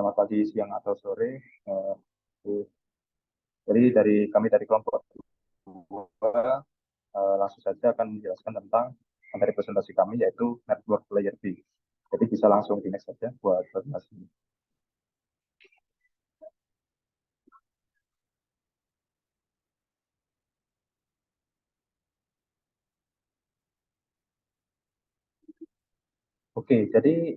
selamat pagi, siang, atau sore. Eh, jadi kami dari kelompok 2 langsung saja akan menjelaskan tentang materi presentasi kami yaitu Network Layer B. Jadi bisa langsung di next saja buat presentasi. Oke, jadi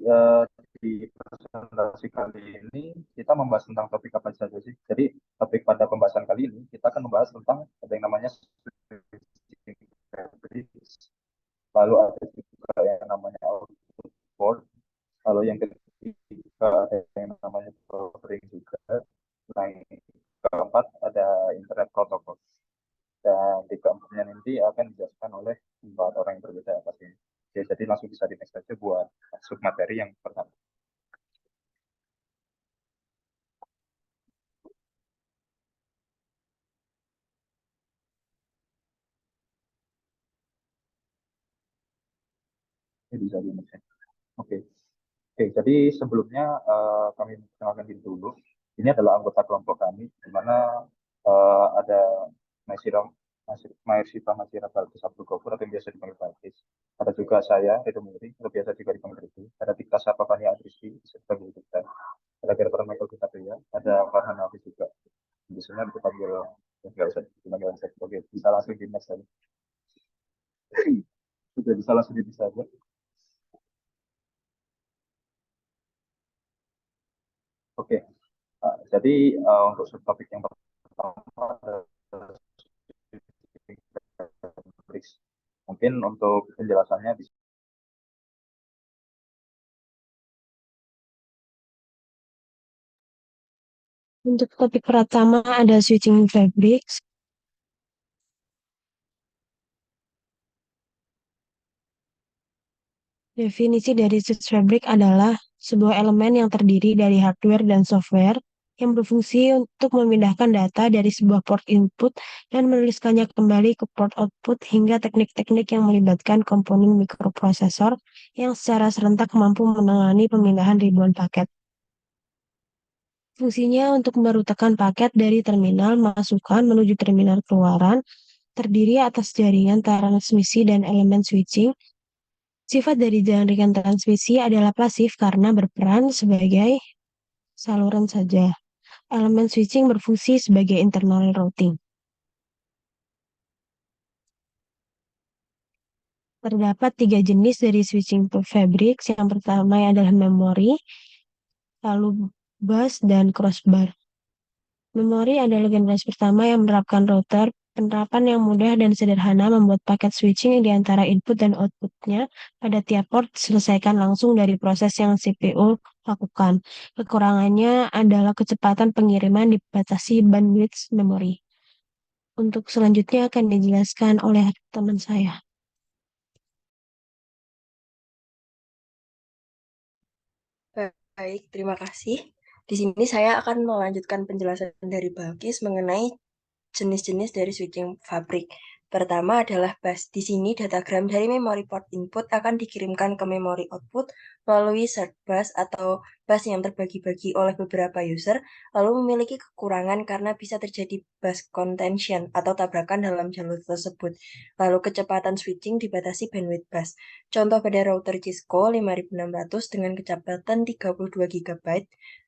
di presentasi kali ini kita membahas tentang topik apa saja sih. Jadi topik pada pembahasan kali ini kita akan membahas tentang ada yang namanya switching fabric, lalu ada juga yang namanya output port, lalu yang ketiga ada yang namanya buffering juga, nah yang keempat ada internet protocol, dan di keempatnya nanti akan dijelaskan oleh 4 orang yang berbeda pastinya. Oke, jadi langsung bisa di next aja buat masuk materi yang pertama. Ini bisa di next ya. Oke. Oke, jadi sebelumnya kami perkenalkan diri dulu. Ini adalah anggota kelompok kami, di mana ada Maisira Masira Balkis Abdul Ghafur atau yang biasa dipanggil Balkis. Ada juga saya, Redo Muri, atau biasa juga dipanggil Redo. Ada Tika Sapapani Adrisi, sebagai kita. Ada Gerber Michael Kitabria, ada Farhan Hafiz juga. Biasanya dipanggil, ya, nggak usah dipanggil Ansek. Oke, bisa langsung di next aja. Sudah bisa langsung di next aja. Oke, jadi untuk subtopik yang pertama adalah mungkin untuk penjelasannya di Untuk topik pertama ada switching fabrics. Definisi dari switch fabric adalah sebuah elemen yang terdiri dari hardware dan software yang berfungsi untuk memindahkan data dari sebuah port input dan menuliskannya kembali ke port output hingga teknik-teknik yang melibatkan komponen mikroprosesor yang secara serentak mampu menangani pemindahan ribuan paket. Fungsinya untuk merutakan paket dari terminal masukan menuju terminal keluaran, terdiri atas jaringan transmisi dan elemen switching. Sifat dari jaringan transmisi adalah pasif karena berperan sebagai saluran saja. Elemen switching berfungsi sebagai internal routing. Terdapat 3 jenis dari switching fabrics. Yang pertama adalah memori, lalu bus, dan crossbar. Memori adalah generasi pertama yang menerapkan router. Penerapan yang mudah dan sederhana membuat paket switching di antara input dan outputnya pada tiap port diselesaikan langsung dari proses yang CPU lakukan. Kekurangannya adalah kecepatan pengiriman dibatasi bandwidth memori. Untuk selanjutnya akan dijelaskan oleh teman saya. Baik, terima kasih. Di sini saya akan melanjutkan penjelasan dari Balkis mengenai jenis-jenis dari switching fabrik. Pertama adalah bus. Di sini datagram dari memori port input akan dikirimkan ke memori output melalui shared bus atau bus yang terbagi-bagi oleh beberapa user, lalu memiliki kekurangan karena bisa terjadi bus contention atau tabrakan dalam jalur tersebut. Lalu kecepatan switching dibatasi bandwidth bus. Contoh pada router Cisco 5600 dengan kecepatan 32 GB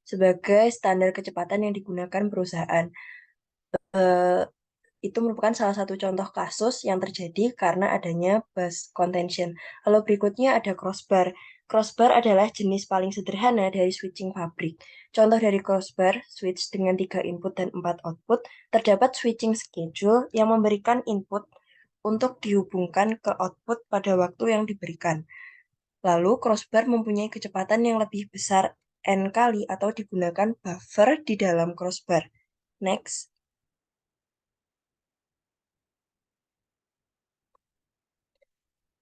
sebagai standar kecepatan yang digunakan perusahaan. Eh, itu merupakan salah satu contoh kasus yang terjadi karena adanya bus contention. Lalu berikutnya ada crossbar. Crossbar adalah jenis paling sederhana dari switching fabrik. Contoh dari crossbar, switch dengan 3 input dan 4 output, terdapat switching schedule yang memberikan input untuk dihubungkan ke output pada waktu yang diberikan. Lalu crossbar mempunyai kecepatan yang lebih besar n kali atau digunakan buffer di dalam crossbar. Next.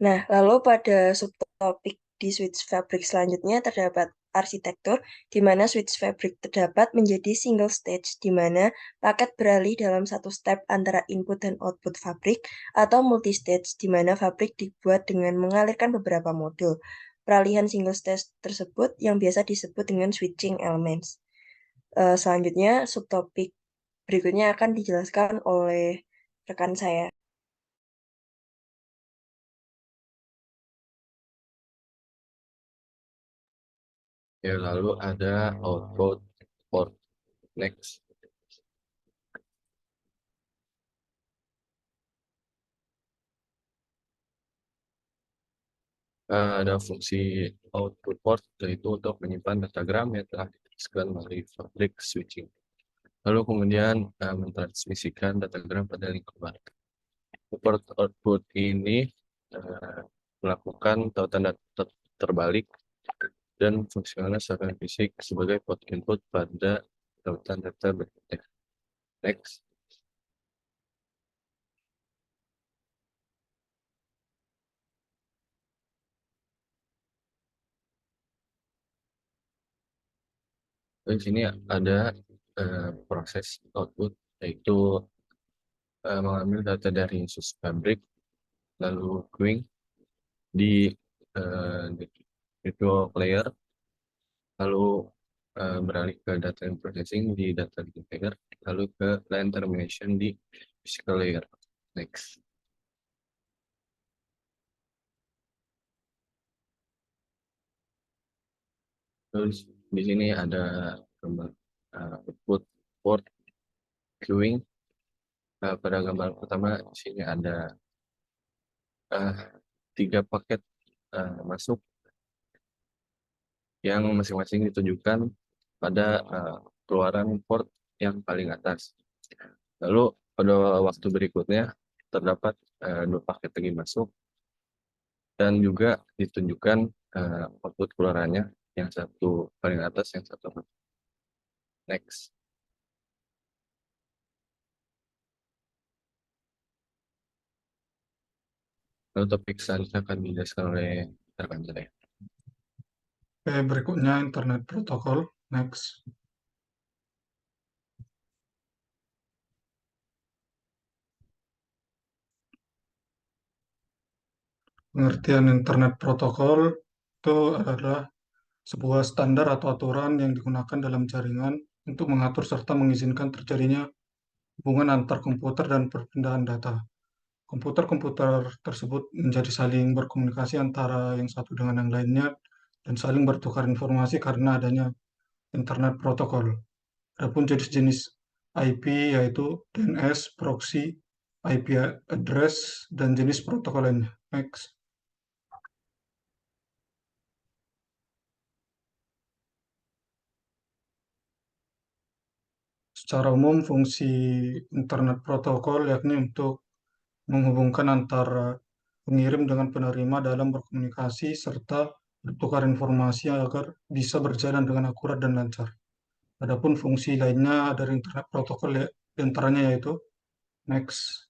Nah, lalu pada subtopik di switch fabric selanjutnya terdapat arsitektur, di mana switch fabric terdapat menjadi single stage, di mana paket beralih dalam satu step antara input dan output fabrik, atau multi-stage, di mana fabrik dibuat dengan mengalirkan beberapa modul. Peralihan single stage tersebut yang biasa disebut dengan switching elements. Selanjutnya, subtopik berikutnya akan dijelaskan oleh rekan saya. Ya, lalu ada output port. Next. Ada fungsi output port, yaitu untuk menyimpan datagram yang telah dituliskan melalui fabric switching. Lalu kemudian mentransmisikan datagram pada link keluar. Port output ini melakukan tautan data terbalik dan fungsionalnya secara fisik sebagai port input pada tautan data berikutnya. Next. Di sini ada proses output, yaitu mengambil data dari source fabric, lalu queuing di virtual layer, lalu beralih ke data and processing di data layer, lalu ke line termination di physical layer. Next. Terus di sini ada gambar output port queuing. Pada gambar pertama di sini ada 3 paket masuk yang masing-masing ditujukan pada keluaran port yang paling atas. Lalu pada waktu berikutnya terdapat 2 paket lagi masuk dan juga ditunjukkan output keluarannya, yang satu paling atas, yang satu paling next. Lalu topik selanjutnya akan dijelaskan oleh rekan saya. Oke, berikutnya Internet Protocol. Next. Pengertian Internet Protocol itu adalah sebuah standar atau aturan yang digunakan dalam jaringan untuk mengatur serta mengizinkan terjadinya hubungan antar komputer dan perpindahan data. Komputer-komputer tersebut menjadi saling berkomunikasi antara yang satu dengan yang lainnya dan saling bertukar informasi karena adanya Internet Protocol. Adapun jenis-jenis IP yaitu DNS, proxy, IP address, dan jenis protokol lainnya. Next. Secara umum, fungsi Internet Protokol yakni untuk menghubungkan antara pengirim dengan penerima dalam berkomunikasi serta bertukar informasi agar bisa berjalan dengan akurat dan lancar. Adapun fungsi lainnya dari Internet Protokol diantaranya yaitu next.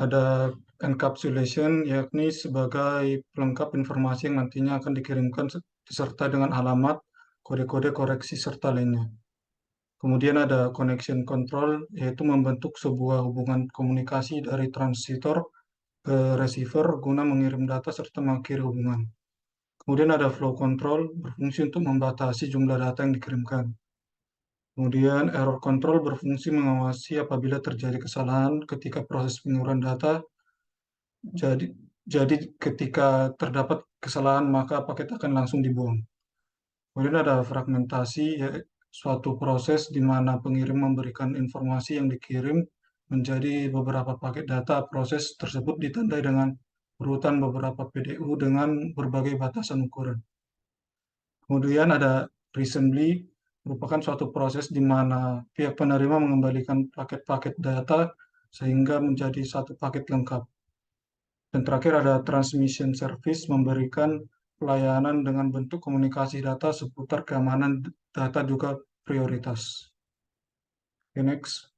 Ada encapsulation, yakni sebagai pelengkap informasi yang nantinya akan dikirimkan disertai dengan alamat, kode-kode koreksi, serta lainnya. Kemudian ada connection control, yaitu membentuk sebuah hubungan komunikasi dari transitor ke receiver guna mengirim data serta mengakhiri hubungan. Kemudian ada flow control, berfungsi untuk membatasi jumlah data yang dikirimkan. Kemudian error control berfungsi mengawasi apabila terjadi kesalahan ketika proses pengiriman data. Jadi ketika terdapat kesalahan maka paket akan langsung dibuang. Kemudian ada fragmentasi, suatu proses di mana pengirim memberikan informasi yang dikirim menjadi beberapa paket data. Proses tersebut ditandai dengan urutan beberapa PDU dengan berbagai batasan ukuran. Kemudian ada reassembly, merupakan suatu proses di mana pihak penerima mengembalikan paket-paket data sehingga menjadi satu paket lengkap. Dan terakhir ada transmission service, memberikan pelayanan dengan bentuk komunikasi data seputar keamanan data juga prioritas. Okay, next.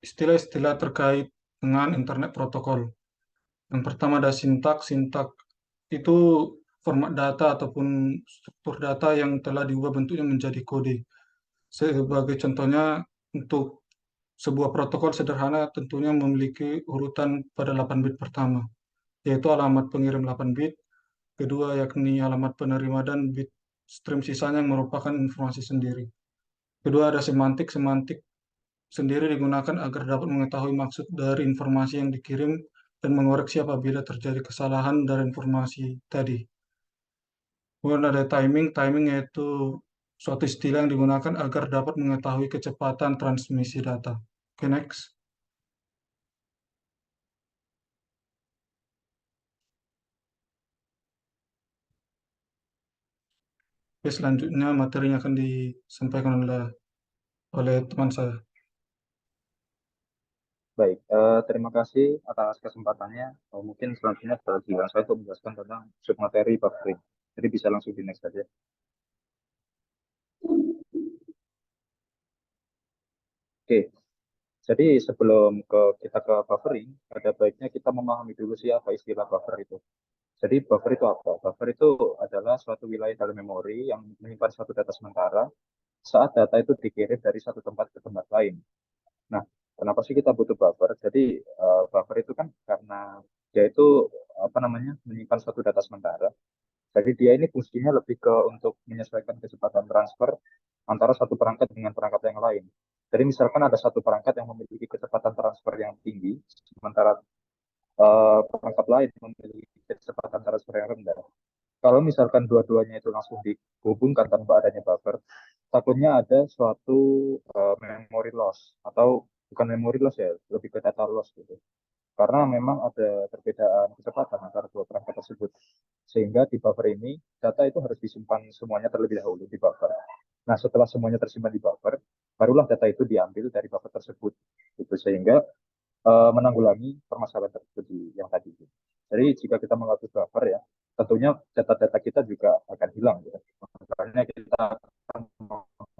Istilah-istilah terkait dengan internet protokol. Yang pertama ada sintak. Sintak itu format data ataupun struktur data yang telah diubah bentuknya menjadi kode. Sebagai contohnya, untuk sebuah protokol sederhana tentunya memiliki urutan pada 8 bit pertama, yaitu alamat pengirim 8 bit, kedua yakni alamat penerima dan bit stream sisanya yang merupakan informasi sendiri. Kedua ada semantik. Semantik sendiri digunakan agar dapat mengetahui maksud dari informasi yang dikirim dan mengoreksi apabila terjadi kesalahan dari informasi tadi. Kemudian ada timing. Timing yaitu suatu istilah yang digunakan agar dapat mengetahui kecepatan transmisi data. Oke, next. Oke, selanjutnya materinya akan disampaikan oleh teman saya. Baik, terima kasih atas kesempatannya. Mungkin selanjutnya adalah giliran saya untuk menjelaskan tentang submateri buffering. Jadi bisa langsung di next saja. Oke, jadi sebelum kita ke buffering, ada baiknya kita memahami dulu sih apa istilah buffer itu. Jadi buffer itu apa? Buffer itu adalah suatu wilayah dalam memori yang menyimpan suatu data sementara saat data itu dikirim dari satu tempat ke tempat lain. Nah, kenapa sih kita butuh buffer? Jadi buffer itu kan karena dia itu apa namanya menyimpan suatu data sementara. Jadi dia ini fungsinya lebih ke untuk menyesuaikan kecepatan transfer antara satu perangkat dengan perangkat yang lain. Jadi misalkan ada satu perangkat yang memiliki kecepatan transfer yang tinggi, sementara perangkat lain memiliki kecepatan transfer yang rendah. Kalau misalkan dua-duanya itu langsung dihubungkan tanpa adanya buffer, takutnya ada suatu memory loss atau bukan memory loss ya, lebih ke data loss gitu. Karena memang ada perbedaan kecepatan antara dua perangkat tersebut. Sehingga di buffer ini data itu harus disimpan semuanya terlebih dahulu di buffer. Nah, setelah semuanya tersimpan di buffer, barulah data itu diambil dari buffer tersebut. Itu sehingga menanggulangi permasalahan tersebut yang tadi. Jadi jika kita mengatur buffer ya, tentunya data-data kita juga akan hilang. Ya. Makanya kita akan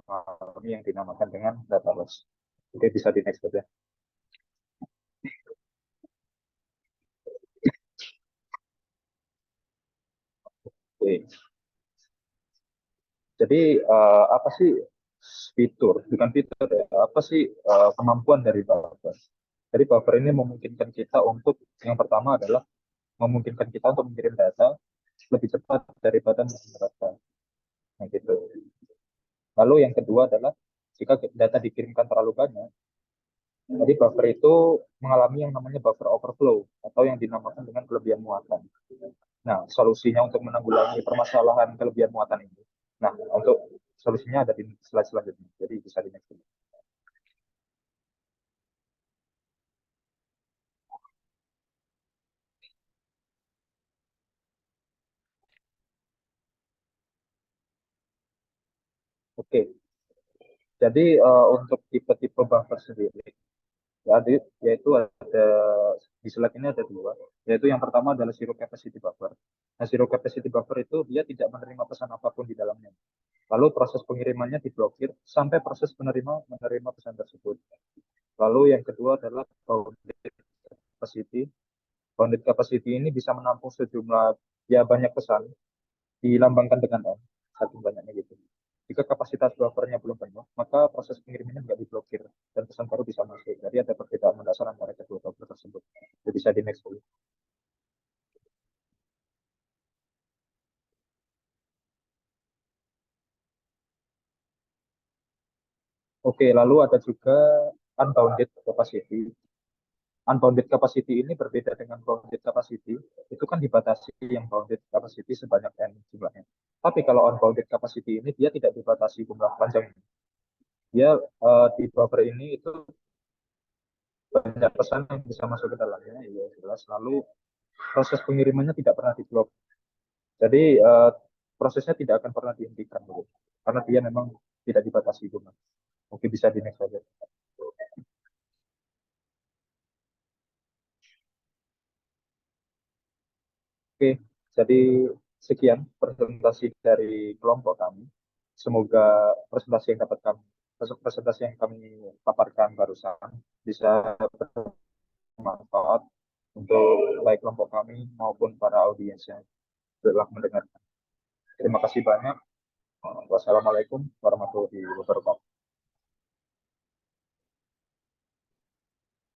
mengalami yang dinamakan dengan data loss. Oke, bisa di next ya. Oke. Jadi apa sih fitur? Bukan fitur ya. Apa sih kemampuan dari buffer? Jadi buffer ini memungkinkan kita untuk yang pertama adalah memungkinkan kita untuk mengirim data lebih cepat daripada mengirim data. Nah, gitu. Lalu yang kedua adalah jika data dikirimkan terlalu banyak, jadi buffer itu mengalami yang namanya buffer overflow atau yang dinamakan dengan kelebihan muatan. Nah, solusinya untuk menanggulangi permasalahan kelebihan muatan ini. Nah, untuk solusinya ada di slide selanjutnya. Jadi bisa di next. Oke, jadi untuk tipe-tipe buffer sendiri, ya, yaitu ada di slide ini ada dua, yaitu yang pertama adalah zero capacity buffer. Nah, zero capacity buffer itu dia tidak menerima pesan apapun di dalamnya. Lalu proses pengirimannya diblokir sampai proses penerima menerima pesan tersebut. Lalu yang kedua adalah bounded capacity. Bounded capacity ini bisa menampung sejumlah ya banyak pesan dilambangkan dengan M, satu banyaknya gitu. Jika kapasitas buffernya belum penuh, maka proses pengirimannya nggak diblokir dan pesan baru bisa masuk. Jadi ada perbedaan mendasar antara kedua buffer tersebut. Jadi bisa di next dulu. Oke, lalu ada juga unbounded capacity. Unbounded capacity ini berbeda dengan bounded capacity. Itu kan dibatasi yang bounded capacity sebanyak N jumlahnya. Tapi kalau unbounded capacity ini dia tidak dibatasi jumlah panjang. Dia di buffer ini itu banyak pesan yang bisa masuk ke dalamnya, ya jelas. Lalu proses pengirimannya tidak pernah diblok. Jadi prosesnya tidak akan pernah dihentikan, gitu. Karena dia memang tidak dibatasi jumlah. Oke, bisa di next saja. Oke, jadi sekian presentasi dari kelompok kami. Semoga presentasi yang kami paparkan barusan bisa bermanfaat untuk baik kelompok kami maupun para audiens yang telah mendengarkan. Terima kasih banyak. Wassalamualaikum warahmatullahi wabarakatuh.